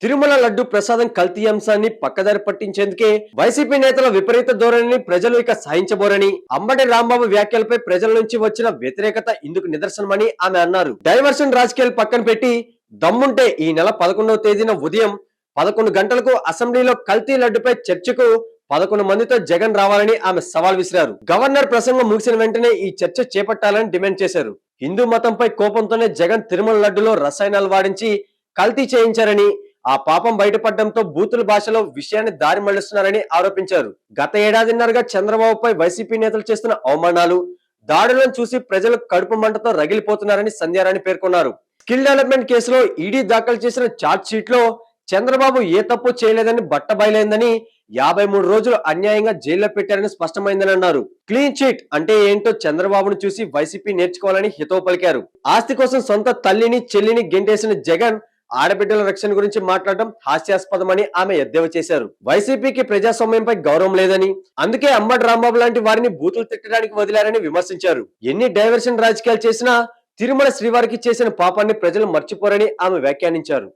తిరుమల లడ్డు ప్రసాదం కల్తీ అంశాన్ని పక్కదారి పట్టించేందుకే వైసీపీ నేతల విపరీత ధోరణిని ప్రజలు ఇక సహించబోరని, అంబటి రాంబాబు వ్యాఖ్యలపై ప్రజల నుంచి వచ్చిన వ్యతిరేకత ఇందుకు నిదర్శనమని ఆమె అన్నారు. డైవర్షన్ రాజకీయాలు పక్కన పెట్టి దమ్ముంటే ఈ నెల 11వ తేదీన ఉదయం 11 గంటలకు అసెంబ్లీలో కల్తీ లడ్డుపై చర్చకు 11 మందితో జగన్ రావాలని ఆమె సవాల్ విసిరారు. గవర్నర్ ప్రసంగం ముగిసిన వెంటనే ఈ చర్చ చేపట్టాలని డిమాండ్ చేశారు. హిందూ మతంపై కోపంతోనే జగన్ తిరుమల లడ్డులో రసాయనాలు వాడించి కల్తీ చేయించారని, ఆ పాపం బయటపడడంతో బూతుల భాషలో విషయాన్ని దారి మళ్లిస్తున్నారని ఆరోపించారు. గత ఏడాదిన్నరగా చంద్రబాబుపై వైసీపీ నేతలు చేస్తున్న అవమానాలు, దాడులను చూసి ప్రజలు కడుపు మంటతో రగిలిపోతున్నారని సంధ్యారాణి పేర్కొన్నారు. స్కిల్ డెవలప్మెంట్ కేసులో ఈడీ దాఖలు చేసిన ఛార్జ్ షీట్ లో చంద్రబాబు ఏ తప్పు చేయలేదని బట్టబయలైందని, 53 రోజులు అన్యాయంగా జైల్లో పెట్టారని స్పష్టమైందని అన్నారు. క్లీన్ చిట్ అంటే ఏంటో చంద్రబాబును చూసి వైసీపీ నేర్చుకోవాలని హితవు పలికారు. ఆస్తి కోసం సొంత తల్లిని చెల్లిని గెంటేసిన జగన్ ఆడబిడ్డల రక్షణ గురించి మాట్లాడడం హాస్యాస్పదమని ఆమె ఎద్దేవా చేశారు. వైసీపీకి ప్రజాస్వామ్యంపై గౌరవం లేదని, అందుకే అంబటి రాంబాబు లాంటి వారిని బూతులు తిట్టడానికి వదిలారని విమర్శించారు. ఎన్ని డైవర్షన్ రాజకీయాలు చేసినా తిరుమల శ్రీవారికి చేసిన పాపాన్ని ప్రజలు మర్చిపోరని ఆమె వ్యాఖ్యానించారు.